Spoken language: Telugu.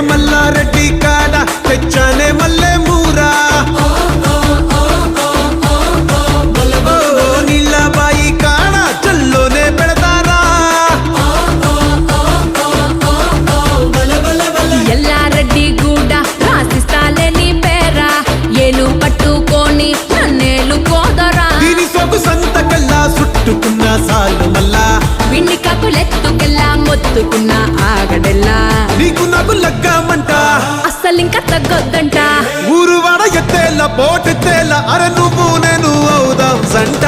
మల్లారెడ్డి కాడ తెచ్చానే మల్లె మూరా నీళ్ళ బాయి కాడ చల్లోనే పెడతారా ఎల్లారెడ్డి గూడ రాసిస్తాలే నీ పేరా ఏలు పట్టుకొని నన్నేలు కోదరా దీని సొగు సంతకల్లా చుట్టుకున్న సాలు మల్లా విన్ని కపులెత్తుకెల్లా మొత్తుకున్న ఆగడెల్లా నీకు నాకు లగ్గమంట అస్సలింక తగ్గొద్దంట ఊరు వాడ ఎత్తేళ్ళ పోటెత్తేళ్ళ అర నువ్వు నేను అవుదాం సంట